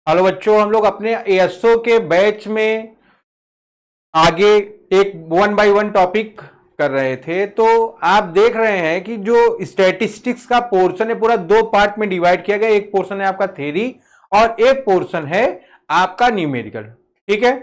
Hello बच्चों, हम लोग अपने एएसओ के बैच में आगे एक 1 बाय 1 टॉपिक कर रहे थे। तो आप देख रहे हैं कि जो स्टैटिस्टिक्स का पोर्शन है पूरा 2 पार्ट में डिवाइड किया गया। एक पोर्शन है आपका थ्योरी और एक पोर्शन है आपका न्यूमेरिकल। ठीक है,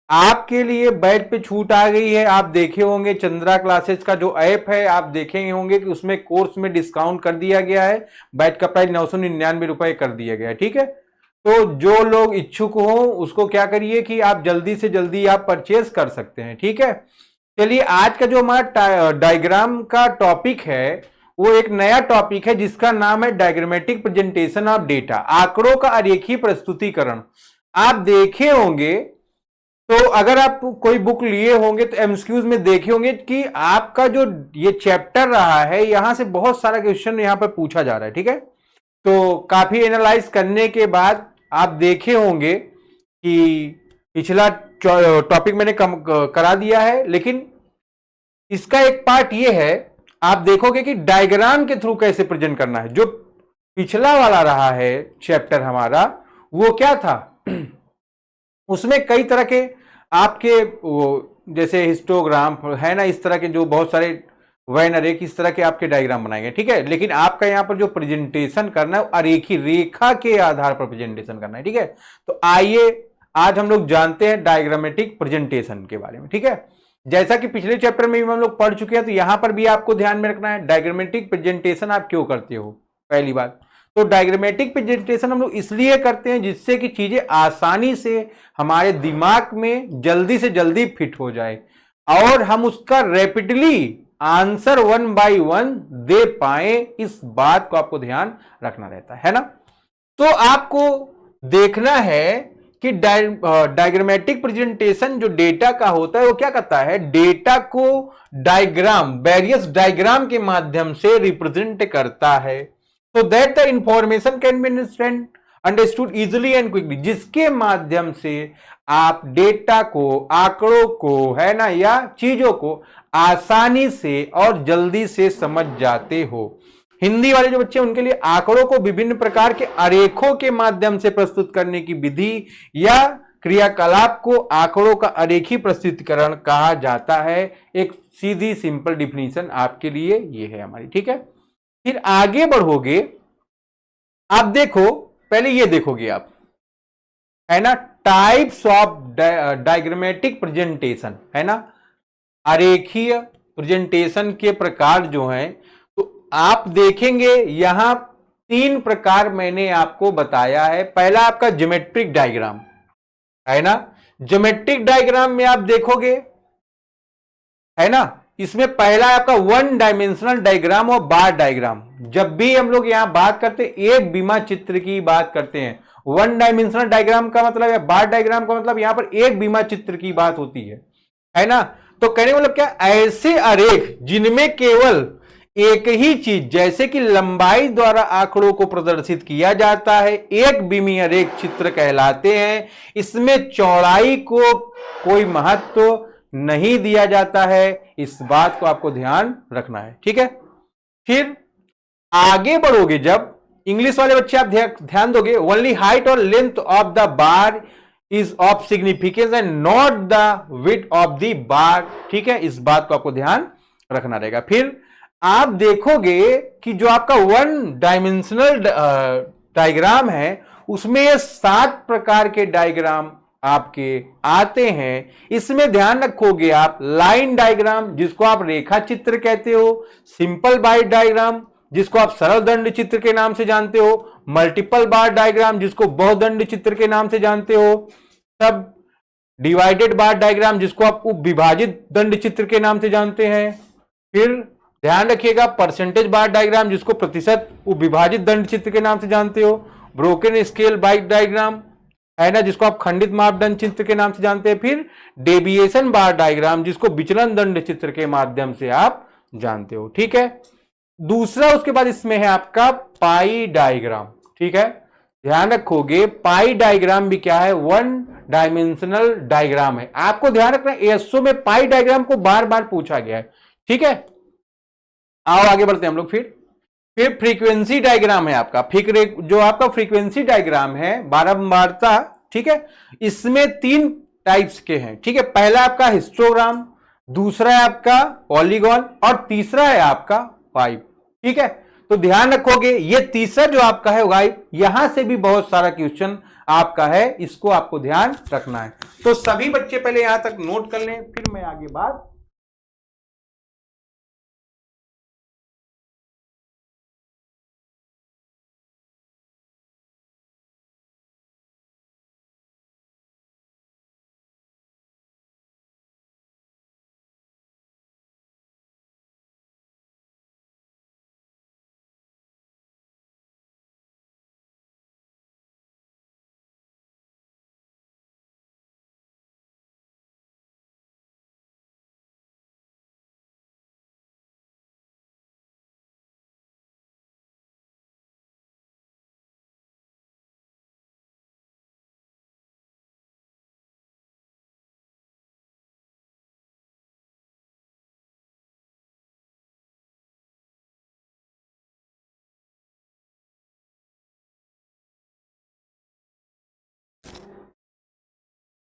आपके लिए बैच पे छूट आ गई है। आप देखे होंगे चंद्रा क्लासेस का जो ऐप है, आप देखे होंगे कि उसमें कोर्स में डिस्काउंट कर दिया गया है। बैच का प्राइस 999 रुपए कर दिया गया है। ठीक है, तो जो लोग इच्छुक हो उसको क्या करिए कि आप जल्दी से जल्दी आप परचेज कर सकते हैं। ठीक है, चलिए आज का जो हमारा डायग्राम का टॉपिक है वो एक नया टॉपिक है जिसका नाम है डायग्रामेटिक प्रेजेंटेशन ऑफ डेटा, आंकड़ों का आरेखीय प्रस्तुतिकरण। आप देखे होंगे, तो अगर आप कोई बुक लिए होंगे तो एमसीक्यूज में देखे होंगे कि आपका जो ये चैप्टर रहा है यहां से बहुत सारा क्वेश्चन यहां पर पूछा जा रहा है। ठीक है, तो काफी एनालाइज करने के बाद आप देखे होंगे कि पिछला टॉपिक मैंने करा दिया है, लेकिन इसका एक पार्ट ये है, आप देखोगे कि डायग्राम के थ्रू कैसे प्रेजेंट करना है। जो पिछला वाला रहा है चैप्टर हमारा, वो क्या था उसमें कई तरह के आपके जैसे हिस्टोग्राम है ना, इस तरह के जो बहुत सारे वैन इस तरह के आपके डायग्राम बनाएंगे। ठीक है, लेकिन आपका यहां पर जो प्रेजेंटेशन करना है आरेखी रेखा के आधार पर प्रेजेंटेशन करना है। ठीक है, तो आइए आज हम लोग जानते हैं डायग्रामेटिक प्रेजेंटेशन के बारे में। ठीक है, जैसा कि पिछले चैप्टर में भी हम लोग पढ़ चुके हैं, तो यहां पर भी आपको ध्यान में रखना है डायग्रामेटिक प्रेजेंटेशन आप क्यों करते हो। पहली बात तो डायग्रामेटिक प्रेजेंटेशन हम लोग इसलिए करते हैं जिससे कि चीजें आसानी से हमारे दिमाग में जल्दी से जल्दी फिट हो जाए और हम उसका रैपिडली आंसर 1 बाय 1 दे पाए। इस बात को आपको ध्यान रखना रहता है ना। तो आपको देखना है कि डायग्रामेटिक प्रेजेंटेशन जो डेटा का होता है वो क्या करता है, डेटा को डायग्राम, वेरियस डायग्राम के माध्यम से रिप्रेजेंट करता है, so that the information can be understood easily and quickly, जिसके माध्यम से आप डेटा को, आंकड़ों को है ना, या चीजों को आसानी से और जल्दी से समझ जाते हो। हिंदी वाले जो बच्चे उनके लिए आंकड़ों को विभिन्न प्रकार के आरेखों के माध्यम से प्रस्तुत करने की विधि या क्रियाकलाप को आंकड़ों का आरेखीय प्रस्तुतिकरण कहा जाता है। एक सीधी सिंपल डिफिनीशन आपके लिए ये है हमारी। ठीक है, फिर आगे बढ़ोगे, आप देखो, पहले ये देखोगे आप है ना, टाइप्स ऑफ डायग्रामेटिक प्रेजेंटेशन है ना, आरेखीय प्रेजेंटेशन के प्रकार जो हैं, तो आप देखेंगे यहां 3 प्रकार मैंने आपको बताया है। पहला आपका ज्योमेट्रिक डायग्राम है ना, ज्योमेट्रिक डायग्राम में आप देखोगे है ना, इसमें पहला आपका 1 डायमेंशनल डायग्राम और बार डायग्राम। जब भी हम लोग यहां बात करते हैं एक बीमा चित्र की बात करते हैं, 1 डायमेंशनल डायग्राम का मतलब है, बार डायग्राम का मतलब यहां पर एक बीमा चित्र की बात होती है ना। तो कहने का मतलब क्या, ऐसे आरेख जिनमें केवल एक ही चीज जैसे कि लंबाई द्वारा आंकड़ों को प्रदर्शित किया जाता है, एक बीमी आरेख चित्र कहलाते हैं। इसमें चौड़ाई को कोई महत्व नहीं दिया जाता है, इस बात को आपको ध्यान रखना है। ठीक है, फिर आगे बढ़ोगे, जब इंग्लिश वाले बच्चे आप ध्यान दोगे, ओनली हाइट और length of the bar is of significance and not the width of the bar. ठीक है, इस बात को आपको ध्यान रखना रहेगा। फिर आप देखोगे कि जो आपका 1 डायमेंशनल डायग्राम है उसमें 7 प्रकार के डायग्राम आपके आते हैं। इसमें ध्यान रखोगे आप, लाइन डायग्राम जिसको आप रेखा चित्र कहते हो, सिंपल बार डायग्राम जिसको आप सरल दंड चित्र के नाम से जानते हो, मल्टीपल बार डायग्राम जिसको बहुदंड चित्र के नाम से जानते हो, सब डिवाइडेड बार डायग्राम जिसको आप उपविभाजित दंड चित्र के नाम से जानते हैं। फिर ध्यान रखिएगा परसेंटेज बार डायग्राम जिसको प्रतिशत उपविभाजित दंड चित्र के नाम से जानते हो, ब्रोकन स्केल बार डायग्राम है ना जिसको आप खंडित मापदंड चित्र के नाम से जानते हैं। फिर डेविएशन बार डायग्राम जिसको विचलन दंड चित्र के माध्यम से आप जानते हो। ठीक है, दूसरा उसके बाद इसमें है आपका पाई डायग्राम। ठीक है, ध्यान रखोगे पाई डायग्राम भी क्या है, 1 डायमेंशनल डायग्राम है। आपको ध्यान रखना एएसओ में पाई डायग्राम को बार बार पूछा गया है। ठीक है, आओ आगे बढ़ते हैं हम लोग। फिर फिर फ्रीक्वेंसी डायग्राम है आपका, जो आपका फ्रीक्वेंसी डायग्राम है बारंबारता, ठीक है, इसमें 3 टाइप्स के हैं, ठीक है। पहला आपका हिस्टोग्राम, दूसरा है आपका पॉलीगॉन और तीसरा है आपका पाइप, ठीक है। तो ध्यान रखोगे ये तीसरा जो आपका है गाइस, यहां से भी बहुत सारा क्वेश्चन आपका है, इसको आपको ध्यान रखना है। तो सभी बच्चे पहले यहां तक नोट कर लें, फिर मैं आगे बात।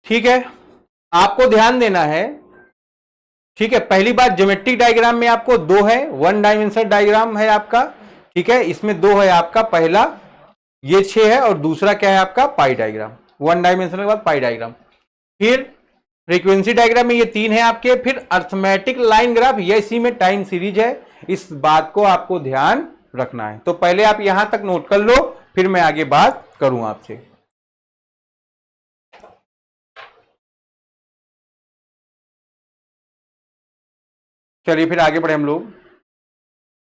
ठीक है, आपको ध्यान देना है, ठीक है। पहली बात, ज्योमेट्रिक डायग्राम में आपको 2 है, 1 डायमेंशनल डायग्राम है आपका, ठीक है। इसमें 2 है आपका, पहला ये 6 है और दूसरा क्या है आपका पाई डायग्राम, 1 डायमेंशनल के बाद पाई डायग्राम। फिर फ्रीक्वेंसी डायग्राम में ये 3 है आपके। फिर अर्थमेटिक लाइन ग्राफ, ये इसी में टाइम सीरीज है, इस बात को आपको ध्यान रखना है। तो पहले आप यहां तक नोट कर लो, फिर मैं आगे बात करूं आपसे। चलिए फिर आगे बढ़े हम लोग।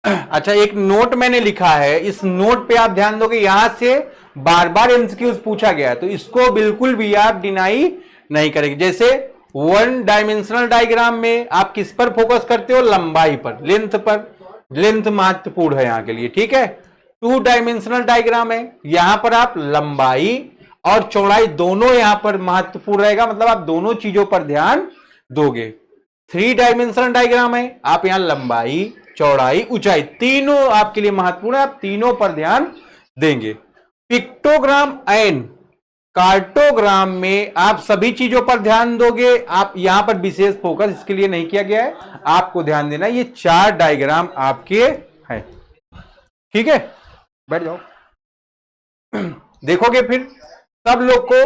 अच्छा, एक नोट मैंने लिखा है, इस नोट पे आप ध्यान दोगे, यहां से बार बार एमसीक्यूज पूछा गया है, तो इसको बिल्कुल भी आप डिनाई नहीं करेंगे। जैसे 1 डायमेंशनल डायग्राम में आप किस पर फोकस करते हो, लंबाई पर, लेंथ पर, लेंथ महत्वपूर्ण है यहां के लिए, ठीक है। 2 डायमेंशनल डायग्राम है, यहां पर आप लंबाई और चौड़ाई दोनों यहां पर महत्वपूर्ण रहेगा, मतलब आप दोनों चीजों पर ध्यान दोगे। 3 डायमेंशनल डायग्राम है, आप यहां लंबाई, चौड़ाई, ऊंचाई तीनों आपके लिए महत्वपूर्ण है, आप तीनों पर ध्यान देंगे। पिक्टोग्राम एंड कार्टोग्राम में आप सभी चीजों पर ध्यान दोगे, आप यहां पर विशेष फोकस इसके लिए नहीं किया गया है, आपको ध्यान देना। ये 4 डायग्राम आपके हैं, ठीक है। बैठ जाओ। देखोगे फिर सब लोग को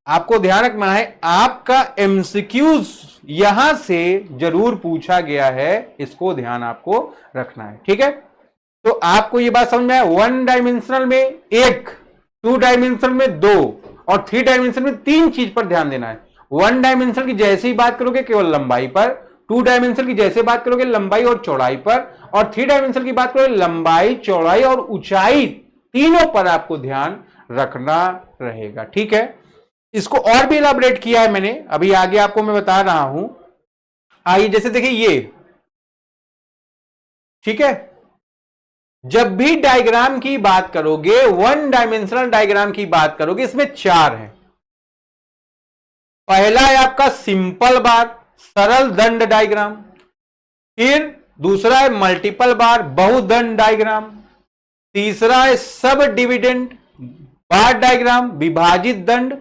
आपको ध्यान रखना है, आपका एमसीक्यूज यहां से जरूर पूछा गया है, इसको ध्यान आपको रखना है, ठीक है। तो आपको ये बात समझ में आया, 1 डायमेंशनल में 1, 2 डायमेंशनल में 2 और 3 डायमेंशनल में 3 चीज पर ध्यान देना है। 1 डायमेंशनल की जैसे ही बात करोगे केवल लंबाई पर, 2 डायमेंशनल की जैसे बात करोगे लंबाई और चौड़ाई पर, और 3 डायमेंशनल की बात करोगे लंबाई, चौड़ाई और ऊंचाई तीनों पर आपको ध्यान रखना रहेगा, ठीक है। इसको और भी इलाबोरेट किया है मैंने, अभी आगे आपको मैं बता रहा हूं। आइए, जैसे देखिए ये, ठीक है, जब भी डायग्राम की बात करोगे, 1 डायमेंशनल डायग्राम की बात करोगे, इसमें 4 है। पहला है आपका सिंपल बार, सरल दंड डायग्राम। फिर दूसरा है मल्टीपल बार, बहुदंड डायग्राम। तीसरा है सब डिविडेंड बार डायग्राम, विभाजित दंड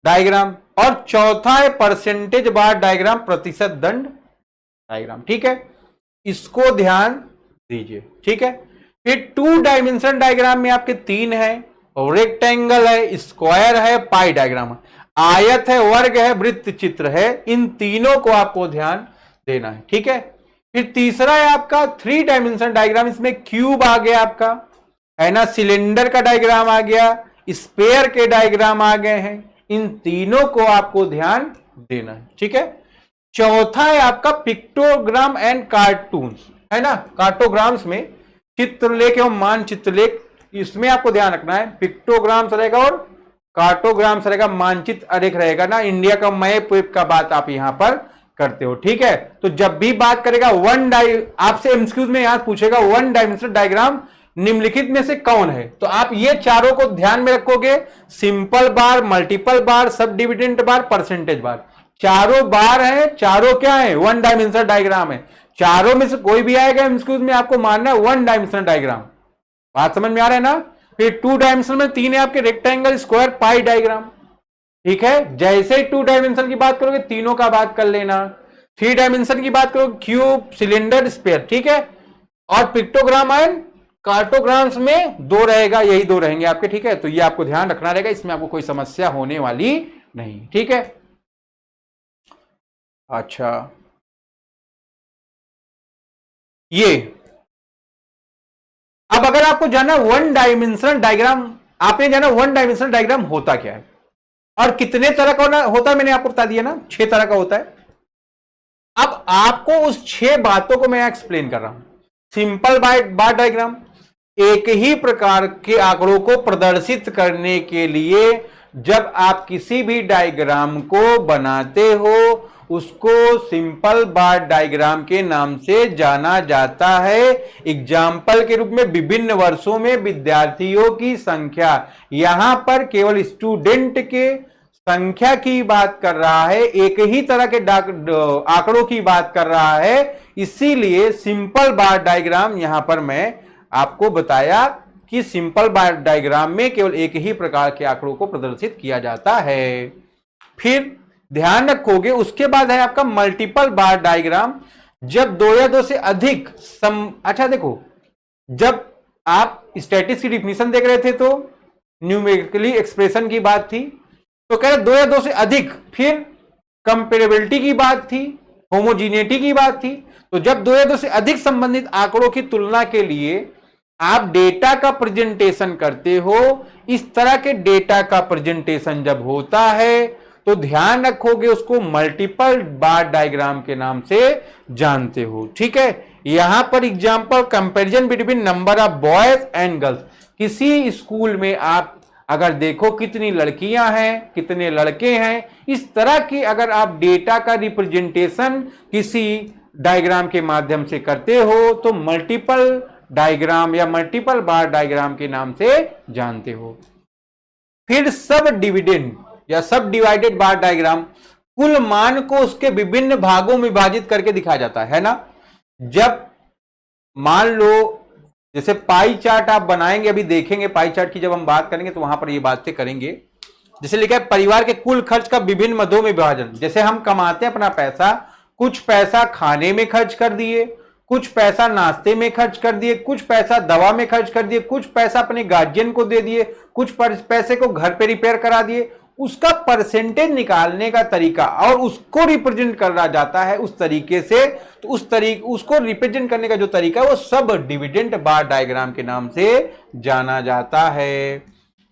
डायग्राम। और चौथा है परसेंटेज बार डायग्राम, प्रतिशत दंड डायग्राम, ठीक है। इसको ध्यान दीजिए, ठीक है। फिर 2 डायमेंशन डायग्राम में आपके 3 है, रेक्टेंगल है, स्क्वायर है, पाई डायग्राम है, आयत है, वर्ग है, वृत्त चित्र है। इन तीनों को आपको ध्यान देना है, ठीक है। फिर तीसरा है आपका 3 डायमेंशन डायग्राम, इसमें क्यूब आ गया आपका, है ना, सिलेंडर का डायग्राम आ गया, स्पेयर के डायग्राम आ गए हैं। इन तीनों को आपको ध्यान देना है, ठीक है। चौथा है आपका पिक्टोग्राम एंड कार्टून्स, है ना, कार्टोग्राम्स में चित्रलेख एवं मानचित्र लेख, इसमें आपको ध्यान रखना है। पिक्टोग्राम्स रहेगा और कार्टोग्राम्स रहेगा, मानचित्र आरेख रहेगा ना, इंडिया का मैप वेप का बात आप यहां पर करते हो, ठीक है। तो जब भी बात करेगा आपसे एमसीक्यूज में यहां पूछेगा 1 डायमेंशनल डायग्राम निम्नलिखित में से कौन है, तो आप ये चारों को ध्यान में रखोगे, सिंपल बार, मल्टीपल बार, सब डिविडेंड बार, परसेंटेज बार। चारों बार है, चारों क्या है, 1 डायमेंशनल डायग्राम है। चारों में से कोई भी आएगा एमसीक्यूज में, आपको मानना है 1 डायमेंशनल डायग्राम, बात समझ में आ रहा है ना। फिर 2 डायमेंशन में 3 है आपके रेक्टेंगल, स्क्वायर, पाई डायग्राम, ठीक है। जैसे ही 2 डायमेंशन की बात करोगे तीनों का बात कर लेना। 3 डायमेंशन की बात करोगे क्यूब, सिलेंडर, स्फीयर, ठीक है। और पिक्टोग्राम एंड कार्टोग्राम्स में 2 रहेगा, यही 2 रहेंगे आपके, ठीक है। तो ये आपको ध्यान रखना रहेगा, इसमें आपको कोई समस्या होने वाली नहीं, ठीक है। अच्छा, ये अब अगर आपको जाना 1 डायमेंशनल डायग्राम, आपने जाना 1 डायमेंशनल डायग्राम होता क्या है और कितने तरह का होता है, मैंने आपको बता दिया ना, 6 तरह का होता है। अब आपको उस 6 बातों को मैं एक्सप्लेन कर रहा हूं। सिंपल बार डायग्राम, एक ही प्रकार के आंकड़ों को प्रदर्शित करने के लिए जब आप किसी भी डायग्राम को बनाते हो उसको सिंपल बार डायग्राम के नाम से जाना जाता है। एग्जाम्पल के रूप में विभिन्न वर्षों में विद्यार्थियों की संख्या, यहां पर केवल स्टूडेंट के संख्या की बात कर रहा है, एक ही तरह के आंकड़ों की बात कर रहा है, इसीलिए सिंपल बार डायग्राम यहां पर मैं आपको बताया कि सिंपल बार डायग्राम में केवल एक ही प्रकार के आंकड़ों को प्रदर्शित किया जाता है। फिर ध्यान रखोगे, उसके बाद है आपका मल्टीपल बार डायग्राम, जब 2 या 2 से अधिक अच्छा देखो, जब आप स्टैटिस्टिक्स की डिफिनीशन देख रहे थे तो न्यूमेरिकली एक्सप्रेशन की बात थी, तो कह रहे 2 या 2 से अधिक, फिर कंपेरेबिलिटी की बात थी, होमोजीनिटी की बात थी। तो जब 2 या 2 से अधिक संबंधित आंकड़ों की तुलना के लिए आप डेटा का प्रेजेंटेशन करते हो, इस तरह के डेटा का प्रेजेंटेशन जब होता है तो ध्यान रखोगे उसको मल्टीपल बार डायग्राम के नाम से जानते हो, ठीक है। यहां पर example, comparison between number of boys and girls, किसी स्कूल में आप अगर देखो कितनी लड़कियां हैं कितने लड़के हैं, इस तरह की अगर आप डेटा का रिप्रेजेंटेशन किसी डायग्राम के माध्यम से करते हो तो मल्टीपल डायग्राम या मल्टीपल बार डायग्राम के नाम से जानते हो। फिर सब डिविडेंड या सब डिवाइडेड बार डायग्राम, कुल मान को उसके विभिन्न भागों में विभाजित करके दिखाया जाता है ना। जब मान लो जैसे पाई चार्ट आप बनाएंगे, अभी देखेंगे पाई चार्ट की जब हम बात करेंगे तो वहां पर ये बातें करेंगे। जैसे लिखा है परिवार के कुल खर्च का विभिन्न मदों में विभाजन, जैसे हम कमाते हैं अपना पैसा, कुछ पैसा खाने में खर्च कर दिए, कुछ पैसा नाश्ते में खर्च कर दिए, कुछ पैसा दवा में खर्च कर दिए, कुछ पैसा अपने गार्जियन को दे दिए, कुछ पैसे को घर पे रिपेयर करा दिए, उसका परसेंटेज निकालने का तरीका और उसको रिप्रेजेंट करा जाता है उस तरीके से। तो उसको रिप्रेजेंट करने का जो तरीका है वो सब डिविडेंड बार डायग्राम के नाम से जाना जाता है।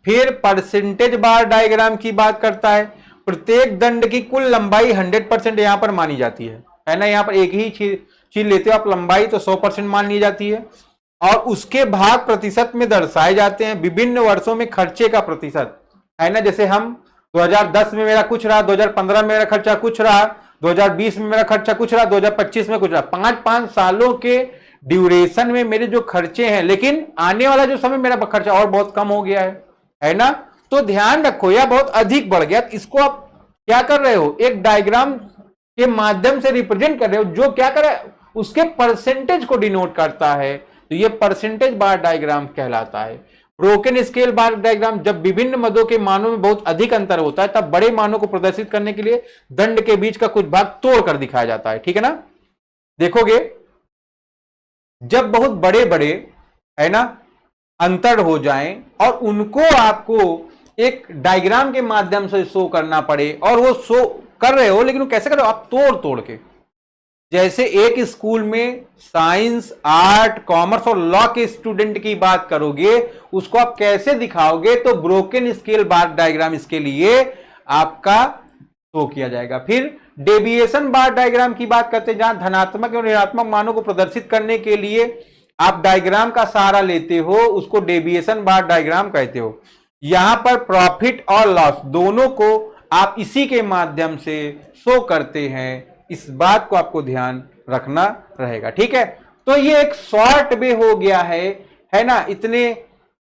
फिर परसेंटेज बार डायग्राम की बात करता है, प्रत्येक दंड की कुल लंबाई 100% यहां पर मानी जाती है ना। यहां पर एक ही चीज लेते हो आप लंबाई तो 100% मान ली जाती है और उसके भाग प्रतिशत में दर्शाए जाते हैं, विभिन्न वर्षों में खर्चे का प्रतिशत, है ना। जैसे हम 2010 में मेरा कुछ रहा, 2015 में मेरा खर्चा कुछ रहा, 2020 में मेरा खर्चा कुछ रहा, 2025 में कुछ रहा, 5-5 सालों के ड्यूरेशन में मेरे जो खर्चे हैं, लेकिन आने वाला जो समय मेरा खर्चा और बहुत कम हो गया है ना। तो ध्यान रखो यह बहुत अधिक बढ़ गया, इसको आप क्या कर रहे हो, एक डायग्राम के माध्यम से रिप्रेजेंट कर रहे हो, जो क्या कर रहा है उसके परसेंटेज को डिनोट करता है, तो ये परसेंटेज बार डायग्राम कहलाता है। ब्रोकन स्केल बार डायग्राम, जब विभिन्न मदों के मानों में बहुत अधिक अंतर होता है तब बड़े मानों को प्रदर्शित करने के लिए दंड के बीच का कुछ भाग तोड़कर दिखाया जाता है, ठीक है ना। देखोगे जब बहुत बड़े बड़े है ना अंतर हो जाएं और उनको आपको एक डायग्राम के माध्यम से शो करना पड़े और वो शो कर रहे हो, लेकिन वो कैसे कर रहे हो आप तोड़ तोड़ के। जैसे एक स्कूल में साइंस, आर्ट, कॉमर्स और लॉ के स्टूडेंट की बात करोगे, उसको आप कैसे दिखाओगे, तो ब्रोकन स्केल बार डायग्राम इसके लिए आपका शो किया जाएगा। फिर डेविएशन बार डायग्राम की बात करते हैं, जहां धनात्मक और ऋणात्मक मानों को प्रदर्शित करने के लिए आप डायग्राम का सहारा लेते हो, उसको डेविएशन बार डायग्राम कहते हो। यहां पर प्रॉफिट और लॉस दोनों को आप इसी के माध्यम से शो करते हैं, इस बात को आपको ध्यान रखना रहेगा, ठीक है। तो ये एक शॉर्ट वे हो गया है ना, इतने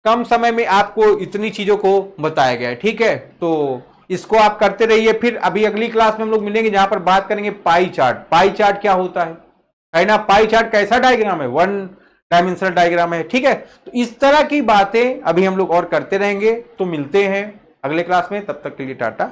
कम समय में आपको इतनी चीजों को बताया गया है, ठीक है। तो इसको आप करते रहिए। फिर अभी अगली क्लास में हम लोग मिलेंगे जहां पर बात करेंगे पाई चार्ट। पाई चार्ट क्या होता है ना, पाई चार्ट कैसा डायग्राम है, 1 डायमेंशनल डायग्राम है, ठीक है। तो इस तरह की बातें अभी हम लोग और करते रहेंगे। तो मिलते हैं अगले क्लास में, तब तक के लिए टाटा।